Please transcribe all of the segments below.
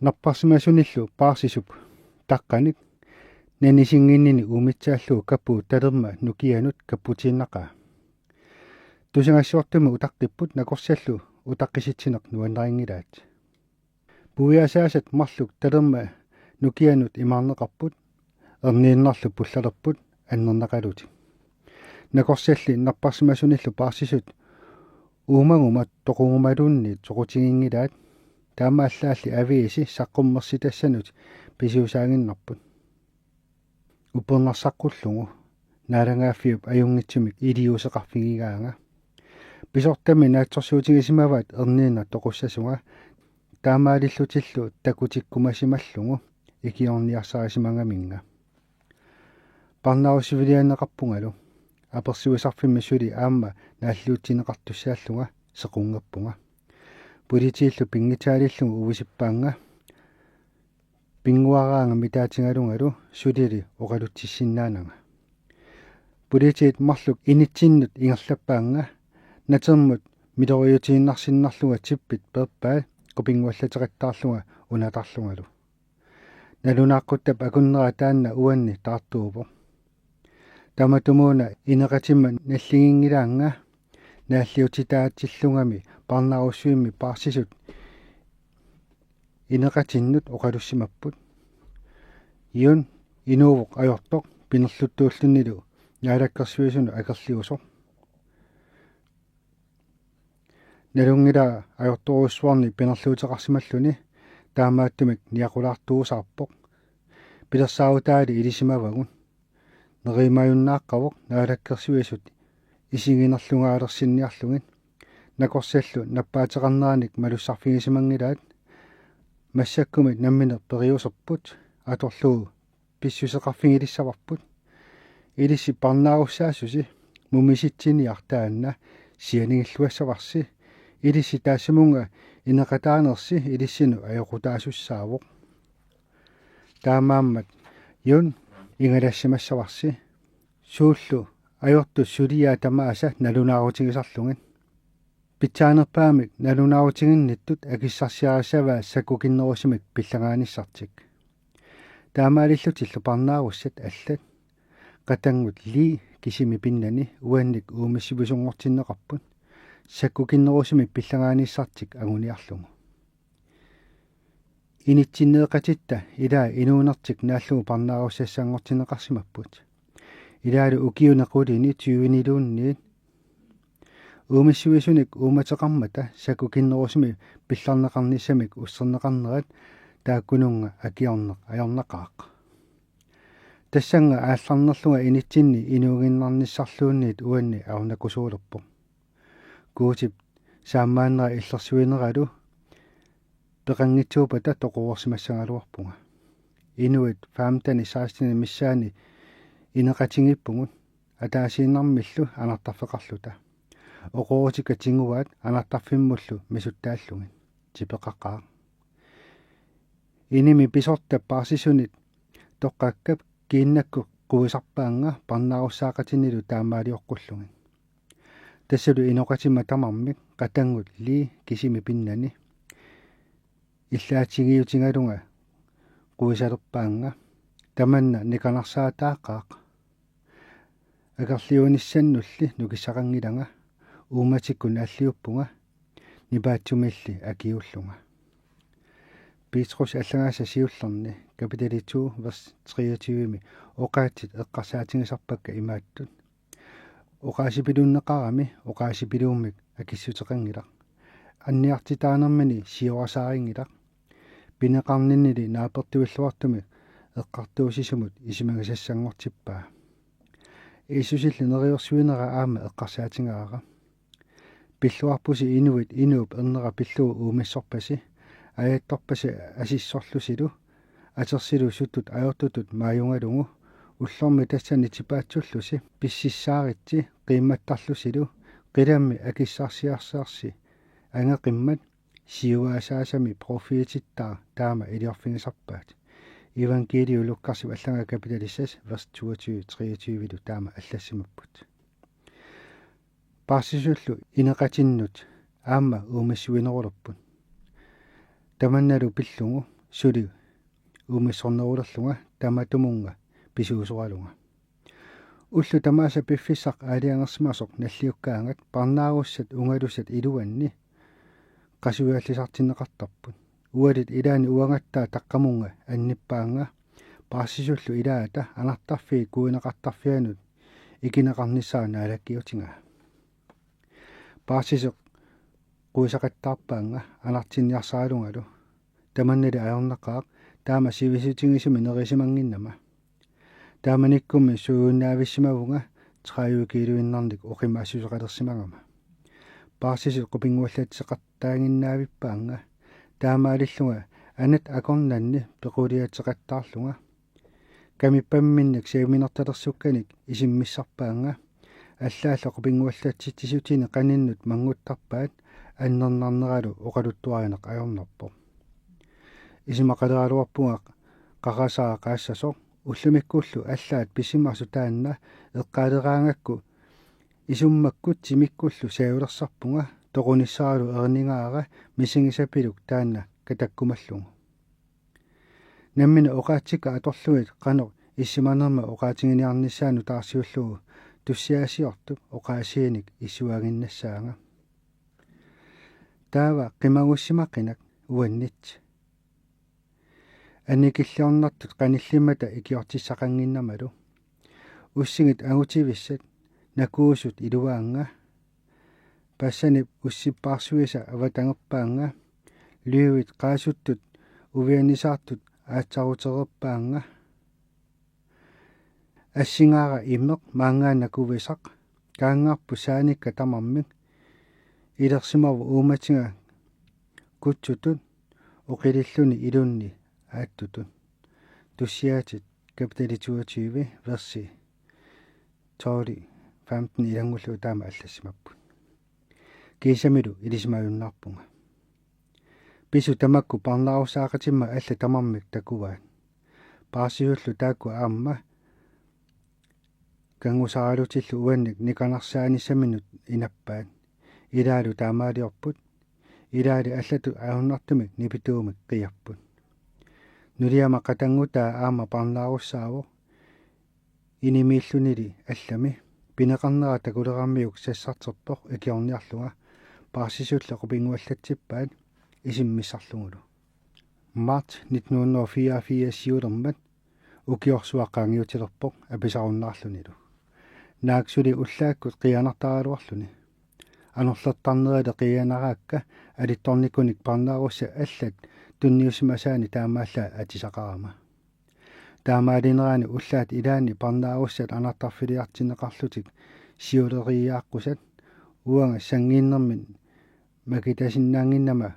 наппарсимасуниллу паарсисуп таққаник нанисингиннини умитсааллу каппу талерма нукианут каппутииннақаа тусангассуартума утаққиппут накорсаллу утаққиситсинеқ нуаннарингилаат пуясаасат марлук талерма нукианут имаарнеқарпут ернииннарлу пуллалерпут аннернақалути накорсалли наппарсимасуниллу паарсисут уумагума тоқунгумалуунни тоқутингингилаат таамааллаалли авииси саққуммерситассанут писиусаагиннарпут упернарсаққуллугу наалангааффиуп аюнгитсимик илиусеқарфигигаанга писортами наатсорсуутигисимаваат ерниина тоқуссасунга таамаалиллутиллу такутиккумасималлугу икиорниарсарисимангаминга парнаарусивилианеқарпунгалу аперсуисарфимми сули аама нааллуутсинеқартуссааллунга сеқунгаппунга политииллу пингитаалиллугу увисиппаанга пингуараанга митаатингалунгалу сулили оқалутсиссиннаанага политиит марлук инитсиннут ингерлаппаанга натермут милориутииннарсиннарлунга типпит перпаа копингуаллатеқаттаарлунга унатарлунгалу налунааққуттап акуннера таанна уанни таартуупо таматумуна инеқатимма наллигингилаанга нааллиутитаатсиллунгами парнааруссуимми паарсисут инеқатиннут оқалуссимаппут иун инуувоқ ajortoq пинерлуттууллуннилу наалаккерсуисуну акерлиусо налунгила ajortoruussuarni пинерлуутеқарсималлуни таамааттумик ниақулаартуусаарпоқ пилерсаавутаали илисимавагун неримаюннааққавоқ наалаккерсуисут исигинерлунгаалерсинниарлугин накорсаллу наппаатеқарнерааник малуссарфигисимангилаат массаккумит намминер периусерпут аторлуу писсусеқарфигилиссаварпут илисси парнааруссаасуси мумиситсини артаанна сианигиллуассаварси илисси таассамунга инеқатаанерси илиссину аёқутаасуссаавоқ таамааммат юн ингалассимассаварси сууллу ajortu sulia tamaasa nalunaarutigисарлугин питсаанерпаамик налунааруtigинниттут акиссарсиарасаваа саккукиннерусимик пиллагааниссартик таамаалиллутиллу парнааруссат аллат qatanggut li kisimi pinnani uannik uumissivisungortinneqarput саккукиннерусимик пиллагааниссартик агуниарлугу инитсиннеэқатитта илаа инуунертик нааллугу парнааруссассаангортинеқарсимаппут илаалу укиунеқулини тюинилуунниит уумиссуисуник ууматеқармата саккукиннерусими пилларнеқарниссамик уссернеқарнерат тааккунунга акиорнеқ аёрнеқаақ тассанга аалларнерлуга инитсинни инуугиннарниссарлуунниит уанни аунакусуулерпо куутип саамааннера иллерсуинералу пеқангитсуупата тоқуорсимассагалуарпунга инуит фаамтани саастини миссаани инеқатингиппугут атаасииннармиллу анартарфеқарлута оқоорутика тингуаат анартарфиммуллу мисуттааллугин типеқақаа иними писортап парсисунит тоққаккап кииннакку қуисарпаанга парнааруссаақатинилу таамаалиоққуллугин тассалу иноқатима тамармик қатангут ли кисими пиннани иллаатигиутингалунга қуисалерпаанга таманна никанарсаатааққаақ агерлиунissanнулли нукиссақангилага ууматиккун аллиуппунга нипаатсумилли акиуллунга Петрус аллагааса сиуллерни капиталиту верс 23ми оқаатит эққарсаатингисарпакка имааттут оқаасипилууннеқарами оқаасипилууммик акиссутеқангилақ анниартитаанермани сиорасаарингилақ пинеқарниннили наапертуиллуартуми эққартуусисумут исимагасассангортиппаа исусилли нериорсуинера аама эққарсаатингаара пиллуарпуси инуит инууп эрнера пиллуу уумиссорпаси аятторпаси асиссорлусилу атерсилу суттут аёртутут мааюнгалугу уллорми тассани типаатсуллуси писсиссааритси қимматтарлусилу қиламми акиссарсиарсаарси ангеқиммат сиуаасаасами профиититтаа таама илиорфигисарпаат евангелиу луккарси аллага капиталиссас верс 22-23 таама аллассимаппут пассисуллу инеқатиннут аама уумассуинерулерпут таманналу пиллугу suli umissornerullerlunga tamatumunga pisuusoralunga ullu tamaasa piffissaq aaliangersimasoq nalliukkaangat parnaarussat ungalussat iluanni qasuiallisartinneqartarput ualit ilaani uangattaa taqqamunga annippaanga paassisullu ilaata anartarfii kuineqartarfianut ikineqarnissaa naalakkiutinga paassiseq quisaqattaarpaanga anartinniarsaalungalu tamannali ajornaqaaq taama sivisutingisumi nerisimanginnama taamanikkummi suunnaavissимавунга трааюкилуиннарник оқима ассусеқалерсимагама паарсисил қупингуаллаатсеқартаагиннаавиппаанга таамаалиллунга анат акорнанни пеқулиатсеқаттаарлунга камиппамминник сеиминерталерсукканик исиммиссарпаанга аллаалла қупингуаллаатситсисутини қаниннут мангуттарпаат аннернарнералу оқалуттуаринеқ ajornarpo исимақалералуарпунга қақасаа қаассасоқ уллумиккуллу аллаат писимарсу таанна эққаалераангакку исуммаккут тимиккуллу саулерсарпунга тоқуниссааралу ернингаара мисигисапилук таанна катаккумаллугу наммина оқаатсика аторлугит қано иссиманерма оқаатингиниарниссаану таарсиуллугу туссиасиортуп оқаасииник иссуагиннассаага таава қимагуссимақинак уаннит анникиллиорнартут qanillimata ikiortissaqanginnamalu ussingit agutivisset nakuusut iluaanga passanip ussippaarsuisa avatangerpaanga liuit qaasuttut uvianisaartut aatsarutererpaanga assingaara immeq maangaannakuvisaq kaangaarpu saanikka tamarmik ilersimaru uumatinga kutsutut uqililluni ilunni aattutun tussiaatit kapital 22 versi 12-15 ilangullu taama allassimapput kiisamilu ilismaayunnarpunga pisu tamakku parnaarusaaqatimma alla tamarmik takuvaat paarsiullu taakku aamma kangusaralutillu uannik nikanarsaanisaminut inappaat ilaalu taamaaliorput ilaali allatu aahunartumik nipituumik qiarput nuliama qatangutaa aama parnaarussaavu inimiillunili allami pineqarnera takulerarmiuk sassarterpoq ikiorniarlunga paarsisulla qupinguallatsippaat isimmissarlungulu March 1984 siulermat ukiorsuaqqaangiutilerpoq apisarunnaarlunilu naaksuli ullaakkut qianartaraluarluni anorlertarnerale qianaraakka alittornikunik parnaarussa allat tunniusimasaani taamaalla atisaqarama taamaalineraani ullaat ilaani parnaarussat anartarfiliartinneqarlutik siuleriaaqqusat uanga sangiinnermin makitasinnaanginnama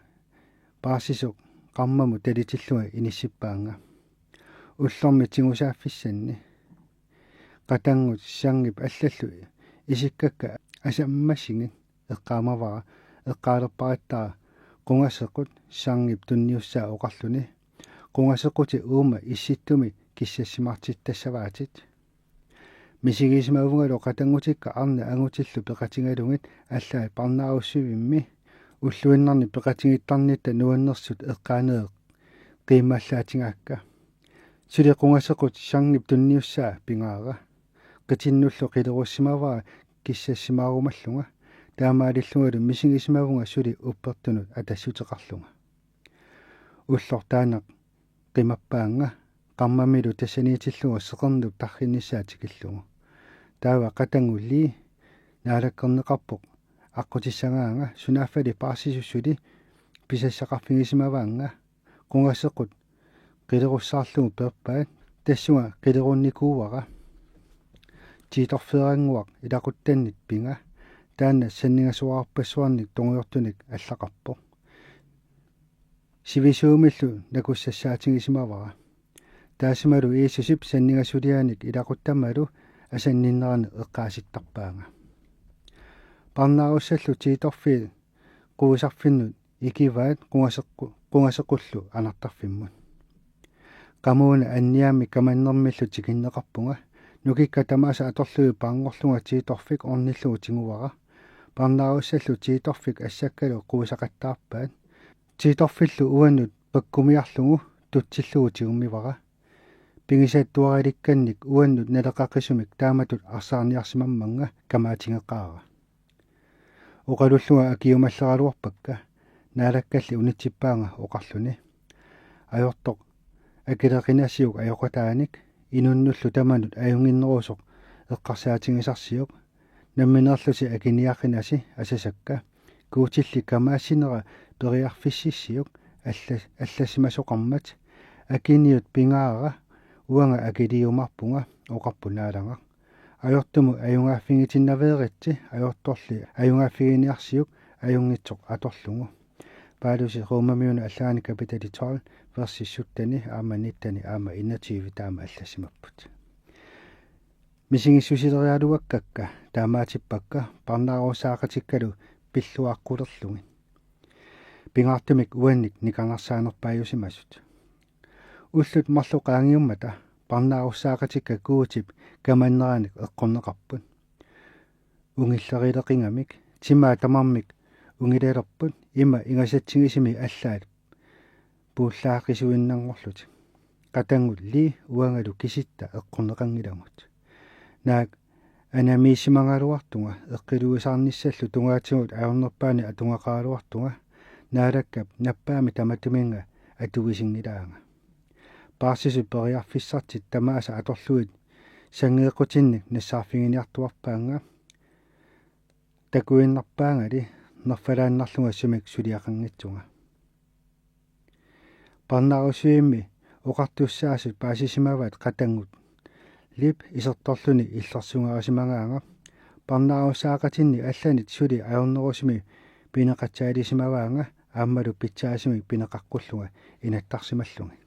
paarsisoq qarmamu talitillunga inissippaanga ullormi tingusaaffissanni qatangut sangip allallu isikkakka asammassingit eqqaamavara eqqaalerparittaa qungassequt sangip tunniussaa oqarluni qungassequti uuma issittumi kissassimartittassavaatit misigiisimauvungalo qatangutikka arna angutillu peqatingalungit allaa parnaarussuvimmi ulluinnarni peqatingittarnitta nuannersut eqqaaneeq qiimmaallaatingaakka suli qungassequt sangip tunniussaa pingaara qitinnullu qilerussimaavara kissassimaarumallunga taamaalillungalu misigisimavunga suli uppertunut atassuteqarlunga ullortaaneq qimappaanga qammamilu tassaniitillunga seqernup tarrinnissaatiqillungu taava qatangulli naalakkerneqarpoq аққутиссагаанга сунааффали паарсисуссули писассақарфигисимаваанга қунгассеқут қилеруссаарлугу перпаат тассунга қилерунникуувара тииторфеерангуақ илақуттаннит пинга таанна саннигасуарпассуарник тонгуйортуник аллақарпо сивисуумиллу накуссассаатигисимавара таасималу иисусип саннигасулианик илақуттамалу асанниннерани эққааситтарпаанга парнааруссаллу тииторфи қуусарфиннут икиваат қунgasеқуллу анартарфиммут qamuna anniami kamannermillu tikinneqarpunga nukikka tamaasa atorlugi paanngorlunga tiitorfik ornillugu tinguvara parnaaruussallu tiitorfik assakkalu quusaqattaarpaat tiitorfillu uanut pakkumiarlugu tutsillugutiummivara pingisattuarikkannik uannut naleqaqqisumik taamatut arsaarniarsimammanga kamaatingeqqaara oqalulluga akiumalleraluarpakka naalakkalli unitsippaanga oqarluni ajortoq akileqinasiuk ajoqataanik inunnullu tamanut ajunginneruusoq eqqarsaatigisarsiuq namminerlusi akiniaqinasi asasakka kuutilli kamaasinera periarfississiuq аллассимасоқармат акиниут пингаара уанга акилиумарпунга оқарпунaalanga ajortumu ajungaaffingitinnavееритси ajortorli ajungaaffiginiarsiuk ajungitsoq atorlugu paalusi roomamiuna allaani kapitali 12 versi 17 aama 19 aama 21 taama аллассимаппут мисигиссусилериалуаккакка таамаатиппакка парнааруусаақатиккалу пиллуаққулерлуги пингаартумик уанник никанарсаанерпааюсимасут уллут марлуqaangiummата парнааруссаақатикка куутип каманнерааник эққорнеқарпут унгиллерилеқингамик тимаа тамармик унгилалерпут има ингасатсигисими аллаат пууллаақисуиннарнерлут қатангут ли уангалу киситта эққорнеқангиламут наак анамиисимангалуартунга эққилуисаарниссаллу тунгаатигут аернерпаани атунгақаалуартунга наалаккап наппаами таматуминга атугисингилаанга паарсису периарфиссартит тамааса аторлуит сангеэққутинник нассаарфигиниартуарпаанга такуиннарпаангали нерфалааннарлунга сумик сулиақангитсунга парнаарусуимми оқартуссаасут паасисимаваат қатангут лип исерторлуни иллерсунгаасимагаанга парнааруссаақатинни алланит сули аернерусими пинеқатсаалисимаваанга ааммалу питсаасимик пинеқаққуллунга инаттарсималлунги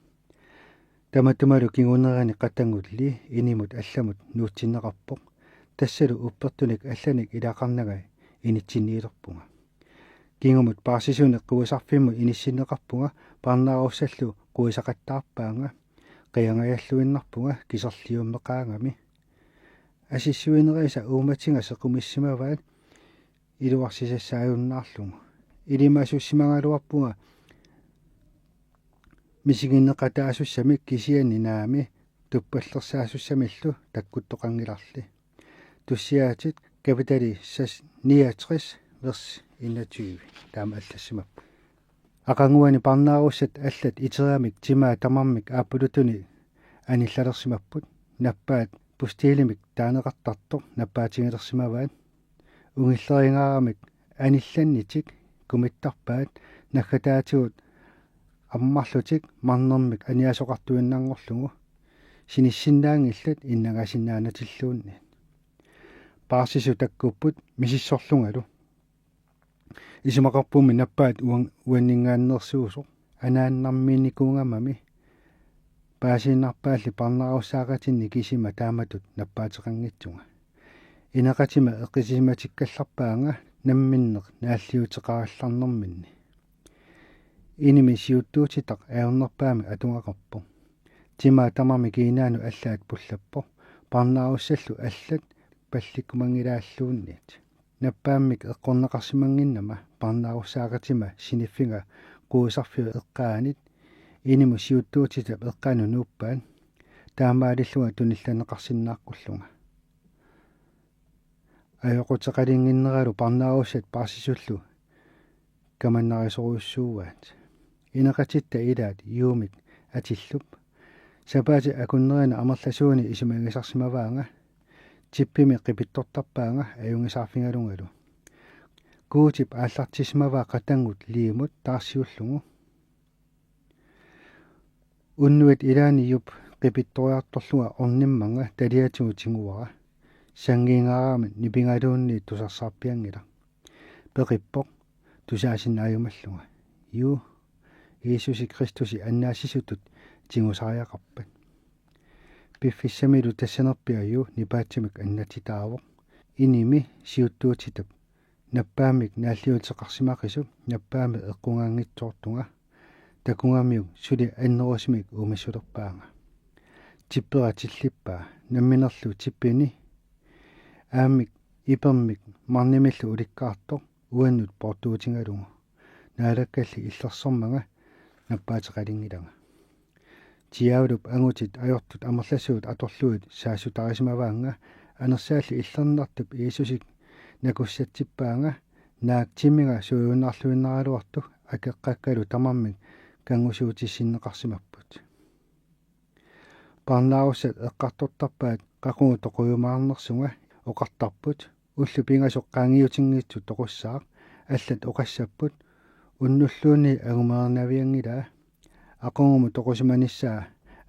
таматумалу кигунерани қатангут ли инимут алламут нуутсиннеқарпоқ тассалу уппертуник алланик илақарнагай инитсинниилерпунга кигумут паарсисунеқ қуисарфимму иниссиннеқарпунга парнааруссаллу қуисақаттаарпаанга қиангаяллуиннарпунга кисерлиуммеқаангами асиссуинериса ууматинга сеқумиссимаваат илуарсисассааюннаарлугу илимасуссимангалуарпунга мисигиннеқатаасуссамик кисиани наами туппаллерсаасуссамиллу таккуттоқангиларли туссиаатит капитали 69 vers 21 таама аллассимаппу ақангуани парнааруссат аллат итериамик тимаа тамармик ааппулутуни аниллалерсимаппут наппаат пустиилимик таанеқартартоқ наппаатингилерсимаваат унгиллерингарамик анилланнитик кумиттарпаат наггатаатигут аммарлутик марнермик аниасоқартуиннарнерлугу синиссиннаангиллат иннагасиннаанатиллуунни паарсису таккуппут мисиссорлунгалу исимақарпуми наппаат уаннингааннерсуусо анааннарминикуунгамами паасииннарпаалли парнааруссаақатинни кисима тааматут наппаатеқангитсунга инеқатима эққисиматиккалларпаанга намминнеқ нааллиутеқаралларнэрминни иними сиуттуутитақ аернерпаами атунгақарпо тимаа тамарми киинаану аллаат пуллаппо парнааруссаллу аллат палликкумангилааллуунниат наппааммик эққорнеқарсимангиннама парнааруссаақатима синиффинга қуусарфиу эққаанит inimu siuttuutitap eqqaanu nuuppaan taamaalillunga tunillanеқарсиннааққуллунга аёқутеқалингиннералу парнааруссат парсисуллу каманнарисоруйуссууаат инеқатитта илаат юумик атиллуп сапаати акуннерина амерласууни исимагисарсимаваанга типпими қипиттортарпаанга аюнгисаарфингалунгалу куутип ааллартисмаваа қатангут лиимут таарсиуллугу уннуит илаани юп қипитториарторлуга орнимманга талиатигу тингуара сангингаарами нипингалуунни тусарсаарпиангила пеқиппоқ тусаасиннааюмаллуга ю Иисуси Кристуси аннаасисутут тингусариақарпат пиффиссамилу тассанерпиаю нипаатсимик аннатитаавоқ иними сиуттуутитап наппаамик нааллиутеқарсимақису наппаами эққунгаангитсоортунга такунгамиук сули аннерусимик умассулерпаанга типпера тиллиппаа намминерлу типпини аамик ипермик марнимиллу уликкаартоқ уаннут портуутингалугу наалаккалли иллерсормага наппаатеқалингилага tiaudup angutit ajortut amerlasuut atorluut saasutarismavaanga anersaalli illernertup iisusik nakussatsippaanga naak timiga suujunnarluinneraluartu akeqqakkalu tamammik kangusuutissinneqarsimapput parnaarussat eqqartortarpaat qaqungu toquyumaarnersunga oqartarput ullu pingasoq qaangiutingiitsut toqussaaq аллат оқассаппут уннуллууни агумаарнаавиангилаа ақунгумут тоқусиманиссаа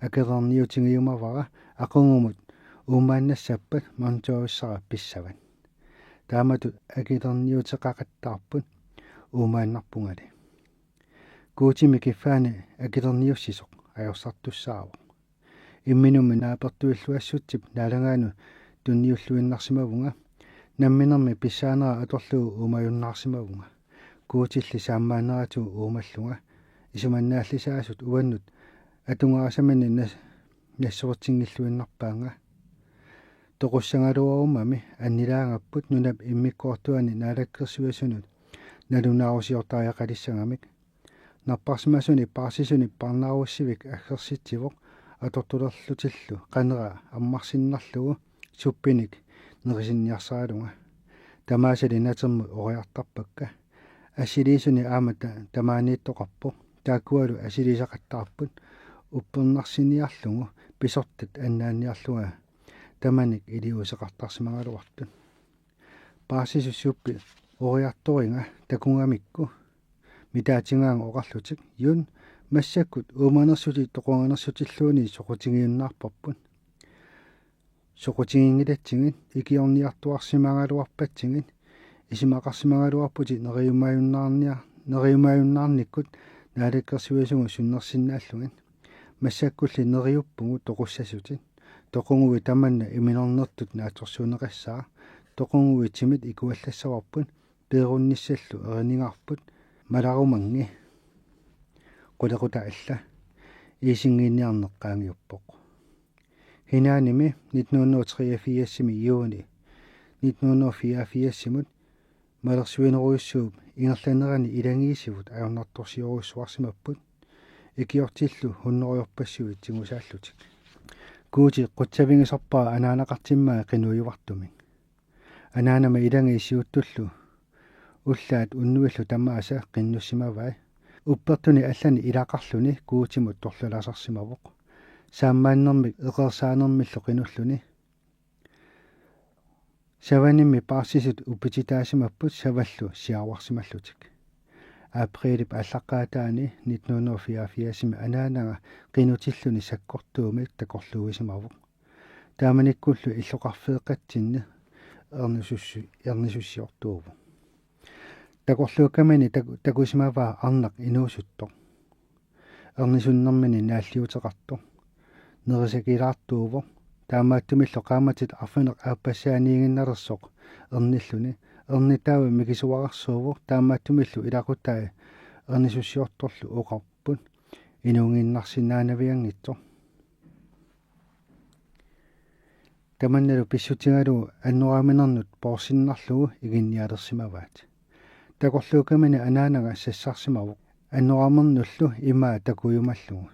акерерниутингиумавара ақунгумут уумааннассаппат мантуависсара писсаван таамату акилерниутеқақаттаарпут уумааннарпунгали куутими киффаани акилерниуссисоқ ajorсартуссаавоқ имминумми наапертуиллуассутсип наалангаану тунниуллуиннарсимавунга намминерми писсаанера аторлуу уумаюннаарсимавунга куутилли сааммаанерату уумаллунга исуманнааллисаасут уаннут атунгарасамани нассуутингиллуиннарпаанга тоқуссангалуарумами аннилаангаппут нунап иммиккоортуани наалаккерсуасунут налунаарусиортариақалиссангамик нарпарсимасуни парсисуни парнааруссивик аггерситсивоқ атортулерлутиллу qanera аммарсиннарлугу суппиник нерисинниарсаалунга тамаасали натерму ориартарпакка асилисуни аамата тамаанииттоқарпо тааккуалу асилисақаттаарпут уппернарсиниарлугу писортат аннаанниарлуга таманик илиусеқартарсимагалуартут паасисуссуппи ориарторинга такунгамикку митаатингаан оқарлутик юн массаккут ууманерсути тоқунганерсутиллууни соқутингиуннаарпарпут соқутингилатсигит икиорниартуарсимагалуарпатсигит исимақарсимагалуарпути нериумаюннаарниккут наалаккерсуисугу суннерсиннааллугит массаккулли нериуппугу тоқуссасутит тоқунгуи таманна иминернертут нааторсуунеқассаа тоқунгуи тимит икуаллассаварпут пеерунниссаллу еринингарпут маларуманги qulaquta alla iisinginiarneqqaangiuppoq hinaanimi 1983 juuni 1984 малерсуинеруйуссууп ингерланерани илангиисивут ajornartorsiorussuarsimapput ikiortillu hunneruyorpassuvit tigusaallutик kuuti qutsavingисарпаа анаанақартиммаа qinuyuvartumik анаанама илангииссиуттуллу уллаат уннуиллу тамааса qinnussimavai uppertuni allani ilaqarluni kuutimut torlalasarsimavoq saammaannermik eqersaanermillu qinulluni savanimmi paarsisut upititaasimapput savallu siawarsimallutik aprilip allaqqaataani 1984 anaanaga qinutilluni sakkortuumik takorluuisimavoq taamanikkullu illoqarfeeqatsinni ernisussuortuuvu takorluukamani takusimavaa arnaq inuusuttoq ernisunnermini naalliuteqartoq nerisakilaartuuvoq таамааттумилло qaamatit arfineq aappassaaniinginnalersoq ernilluni ernitaavi mikisuarersuuvoq таамааттумиллу ilaquttai ernisussiortorlu uqarput inuunginnarsinnaanaviangitsoq tamannalu pissutigalu annuaaminernnut porsinnarlugu iginnialersimavaat takorluukamani anaanaga sassarsimavoq annuaamernullu imaa takuyumallugu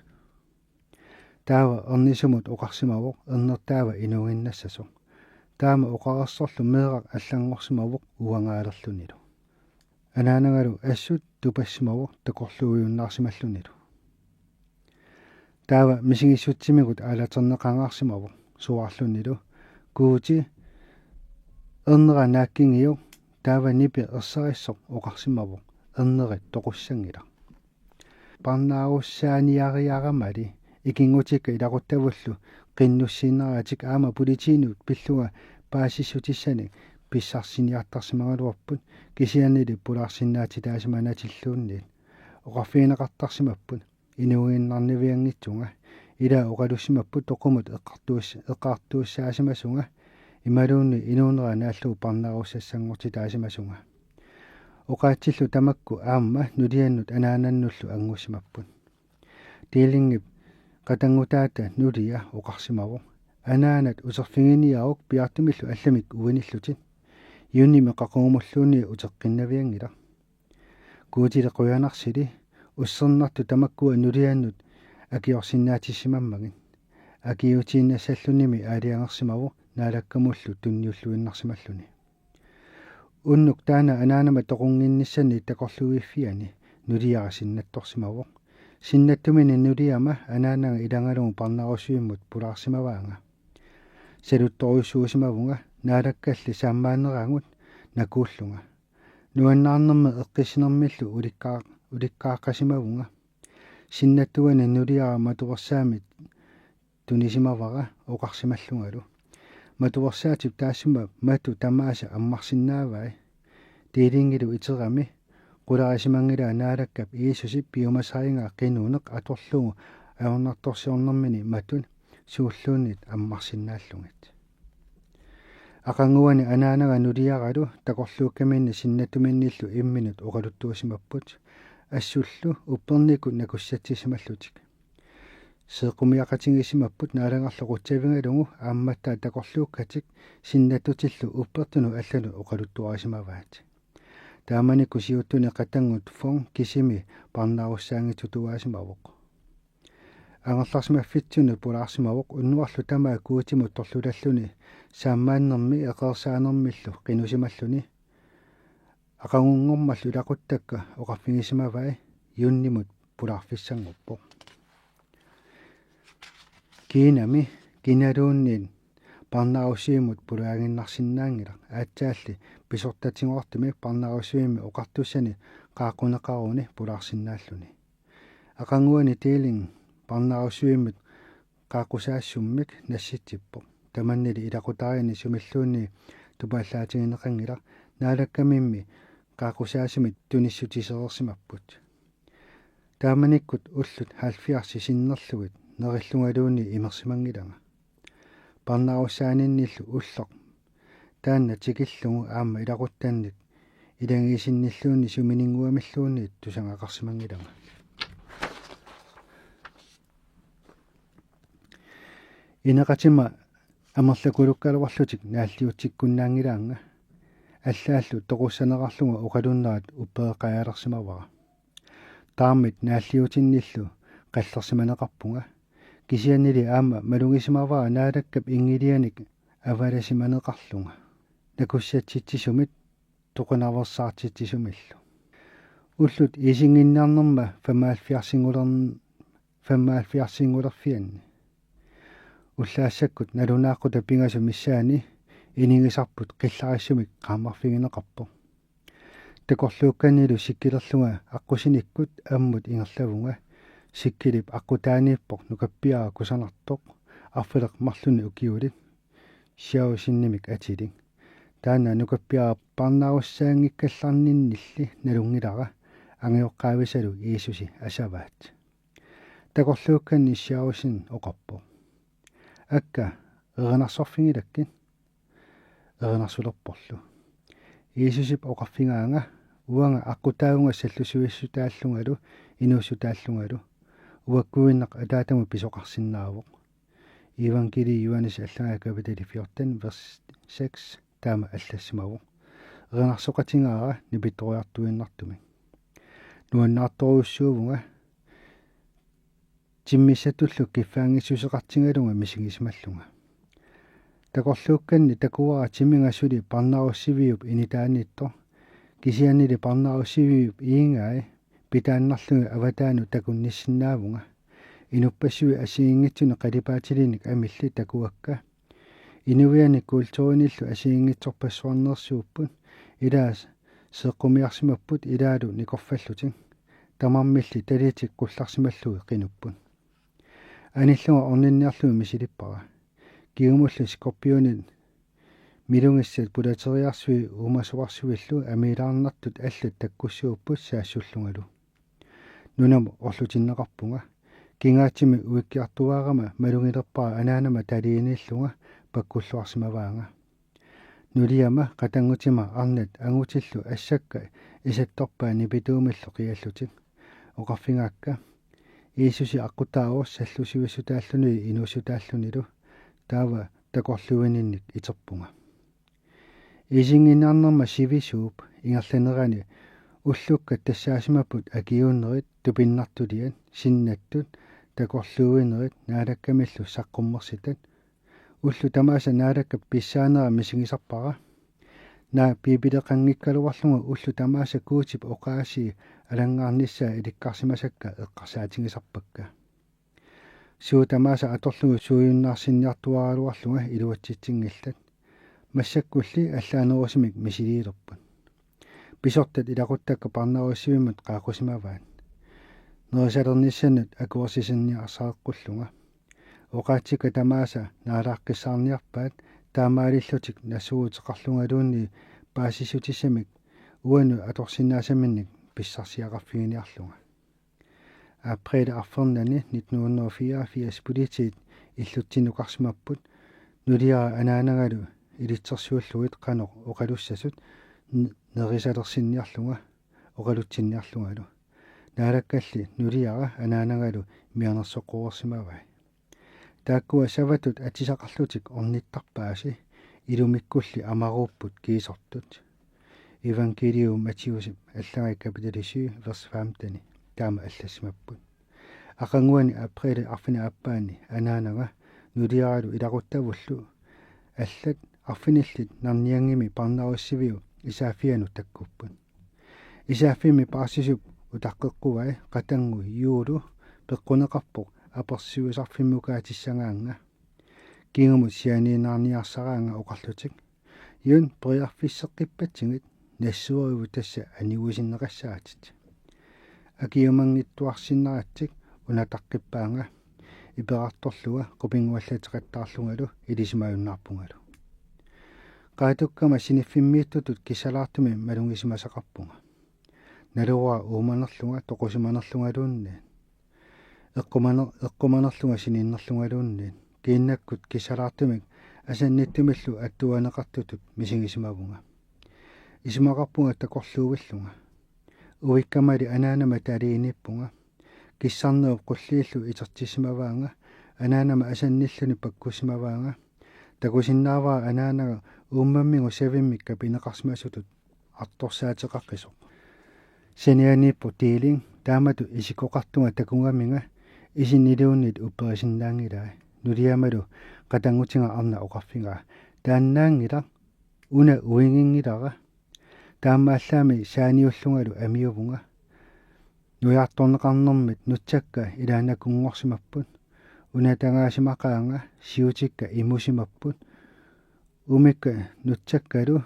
taava ernisumut oqarsimavoq ernertaava inuunginnassasoq taama oqarersorlu meeqaq allangorsimavoq uangaalerlunilu anaanagalu assut tupassimavoq takorluuyunnaarsimallunilu taava misingissutsimigut aalaterneqangaarsimavoq suarlunilu kuuti ernera naakkingiuq taava nipi ersarissoq oqarsimavoq ernerit toqussangila parnaarussaaниариарамали икингутикка илақуттавуллу qinnussiinneraatik aama politiinut pilluga paasissutissani pissarсиниартарсимагалуарпут кисианнили пулаарсиннаатитаасиманатиллуунниит оқарфиинеқартарсимаппут инугииннарнивиангитсунга ила оқалуссимаппут тоқумут эққартууссаасимасунга ималуунни инуунера нааллугу парнааруссассангортитаасимасунга оқаатсиллу тамакку аама нулианнут анаананнуллу ангуссимаппут тиилингип qatangutaata nulia oqarsimavoq anaanat userfinginiaruq piartumillu allamik uinillutit yunimi qaqungumulluuni uteqqinnaviangila kuutilequyanarсили уссернарту тамаккуа нулианнут акиорсиннаатиссимаммагин акиутииннассаллуними аалиангерсимаву наалаккамуллу тунниуллуиннарсималлуни уннук таана анаанама тоқунгинниссани такорлугиффиани нулиара синнатторсимавоқ синнаттумини нулиама анаанага илангалугу парнарусуиммут пулаарсимаваанга салутторуйссуусимавунга наалаккалли сааммаанераагут накууллунга нуаннаарнэрме эққиссинермиллу уликкааққасимавунга синнаттугани нулиара матуверсаами тунисимавара оқарсималлунгалу матуверсаатип таассума мату тамааса аммарсиннаавай тиилингилу итерами qularisимангила наалаккап иисусип пиумасаингаа qinunеқ аторлугу аорнарторсиорнэрмини матун сууллуунит аммарсиннааллугит ақангуани анаанага нулиаралу такорлууккаминни синнатуминниллу имминут оқалуттуусимаппут ассуллу упперникут накуссатсисималлутик сеқумиақатингисимаппут наалагарлоқутсавингалугу аамматтаа такорлууккатик синнатутиллу уппертуну аллалу оқалуттуарисимаваат тааманикку сиуттуни қатангут фон кисими парнааруссаангитутуаасимавоқ ангерларсимаффитсуни пулаарсимавоқ уннуарлу тамаа куутимут торлулаллуни сааммааннэрми эқерсаанермиллу қинусималлуни ақангунгормаллу илақуттакка оқарфигисимавай юннимут пулаарфиссангуппоқ кинами киналуунниин парнаарусиимут пулаагиннарсинаангила аатсаалли писортатингортими парнаарусиими оқартуссани qaaqunеқаруни пулаарсинааллуни ақангуани тиилин парнаарусиимут qaaqusaassumмик насситсиппо таманнили илақутаарини сумиллуунни тупааллаатигинеқангила наалаккамимми qaaqusaasimit туниссутисеерсимаппут тааманиккут уллут хаалфиарси синнерлугит нериллунгалууни имерсимангилага парнааруссаанинниллу уллоқ таанна тикиллугу аама илақуттанник илангисинниллуунни суминингуамиллуунни тусангақарсимангилага инеқатима амерлакулуккалуарлутик нааллиутсиккуннаангилаанга аллааллу тоқуссанеқарлуга оқалуннаат уппеэқаалерсимавара таамит нааллиутинниллу қаллерсиманеқарпунга кисианнили аама малугисимавара наалаккап ингилианик аваласиманеқарлунга накуссатситсисумит тоқунарверсаартитсисумиллу уллут исингиннаарнерма фаммааффиарсингулерфианни уллаассаккут налунааққута пингасу миссаани инигисарпут қиллариссумик qaammarfigineqarpo такорлуукканнилу сиккилерлунга аққусиниккут аммут ингерлавунга сиккилип аққутаанииппоқ нукаппиара кусанартоқ арфилеқ марлуни укиулит сиаусиннимик атилин таана нукаппиара парнааруссаангиккалларниннилли налунгилара ангиоққаависалу иисуси асаваат такорлуукканни сиаусин оқарпо акка эрнарсорфингилаккин эрнарсулерпорлу иисусип оқарфингаанга уанга аққутаагунга саллусуиссутааллунгалу инуussутааллунгалу уаккуиннақ атаатаму писоқарсиннаавоқ евангелии Johannes аллага капитали 14 vers 6 таама аллассимавоқ эрнарсоқатингаара нипитторуартуиннартуми нуаннаарторуссуувунга тиммиссатуллу киффаангиссусеқартингалунга мисигисмаллунга такорлуукканни такуара тимингассули парнааруссивиуп инитааниитто кисианнили парнааруссивиуп иингаи питааннарлуги аватаану такунниссиннаавунга инуппассуи асиингитсуни қалипаатилиник амилли такуакка инувиани культуриниллу асиингитсорпассуарнерсууппут илаас сеққумиарсимаппут илаалу никорфаллутин тамармилли талиитик қулларсималлуги қинуппут аниллуга орнинниарлуги мисилиппара киумуллу скорпионит милунгиссат пулатериарсуи умасуарсуиллу амилаарнартут аллут таккуссууппут саассуллунгалу нунам орлутиннеқарпунга кингаатсими уиккиартуаарама малунгилерпара анаанама талииниллунга паккуллуарсимаваанга нулиама қатангутима арнат ангутиллу ассакка исатторпаа нипитуумиллу қиаллутик оқарфингаакка иисуси аққутаарус саллусивиссутааллуни инуусутааллунилу таава такорлуининник итерпунга исингинаарнерма сивисууп ингерланерани уллукка тассаасимаппут акиууннерит тупиннартулиат синнаттут такорлууинерит наалаккамиллу саққуммерситат уллу тамааса наалакка писсаанера мисигисарпара на пипилеқангиккалуарлунга уллу тамааса куутип оқааси алангаарниссаа иликкарсимасакка эққарсаатингисарпакка суу тамааса аторлугу сууюннаарсинниартуаралуарлунга илуатситсингиллат массаккулли аллаанерусимик мисилиилерпут писортат илақуттакка парнаруссивиммут qaaqusимаваат нерисалерниссанут акуорсисинниарсааққуллунга оқаатсика тамааса наалааққиссаарниарпаат таамаалиллутик нассуутеқарлунгалуунни паасисутиссамик уану аторсиннаасаминник писсарсиақарфигиниарлунга април арфернани 1984 политит иллутсинукарсимаппут нулиара анаанагалу илитсерсууллуит қанеқ оқалуссасут нерисалерсинниарлунга оқалутсинниарлунгалу наалаккалли нулиара анаанагалу мианерсоққуерсимавай тааккуа саватут атисақарлутик орниттарпааси илумиккулли амарууппут киисортут евангелиум Матиусип аллагай капитал 7 vers 15 таама аллассимаппут ақангуани април арфина аппаани анаанага нулиаралу илақуттавуллу аллат арфиниллит нарниангими парнаруссивиу исааффиану таккуппут исааффими паассисуп утаққеққувай қатангу юулу пеққунеқарпоқ аперсиусарфиммукаатиссагаанга кингумут сианиинаарниарсараанга оқарлутик юн приарфиссеққиппатсигит нассуариву тасса аниуисиннеқассаатит акиумангиттуарсиннаратсик унатаққиппаанга иперарторлуга қупингуаллатеқаттаарлунгалу илисимаюннаарпунгалу qaatukkama siniffimmиittutut кисалаартуми малунгисимасақарпунга налура ууманерлунга тоқусиманерлунгалуунни эққуманерлунга сининнерлунгалуунни кииннаккут кисалаартумик асанниттумиллу аттуанеқартутут мисигисимавунга исимақарпунга такорлуувиллунга уиккамали анаанама талииниппунга киссарнеуп қуллииллу итертисимаваанга анаанама асанниллуни паккусимаваанга такусиннааваа анаанага ууммаммигу савиммикка пинеқарсимасутут арторсаатеқаққисо сенианиппу тиилин таамату исикоқартунга такунгаминга исиннилууннит упперисиннаангилаа нулиамалу қатангутинга арна оқарфингаа тааннаангила уна уингингилара таамааллаами сааниуллунгалу амиувунга нуяарторнеқарнэрмит нутсакка илаанакунгорсимаппут унатангаасимақаанга сиутикка имусимаппут умикка нутсаккалу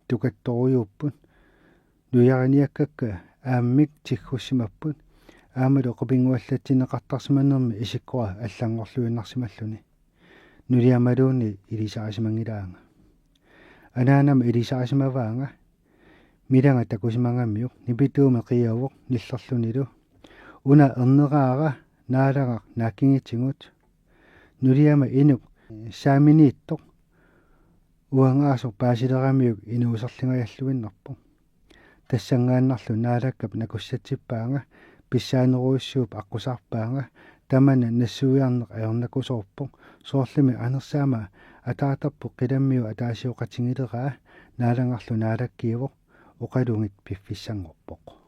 тукатторуйууппут нуяраниаккакка ааммик тиггуссимаппут аамалу қопингуаллатсинеқартарсиманнэрми исиккуа аллангорлуиннарсималлуни нулиамалууни илисарисимангилаанга анаанама илисарисимаваанга миланга такусимангаммиук нипитууме қиявоқ ниллерлунилу уна ернераара наалага нааккингитсигут нулиама инук сааминииттоқ уангаасо паасилерамиук инуусерлингаяллуиннарпу тассангааннарлу наалаккап накуссатсиппаанга писсаанеруиссууп аққусаарпаанга тамана нассуиарнеқ аернакусоорпоқ соорлими анерсаама атаатарпу қиламмиу атаасиоқатингилераа наалангарлу наалаккиивоқ оқалунгит пиффиссангорпоқ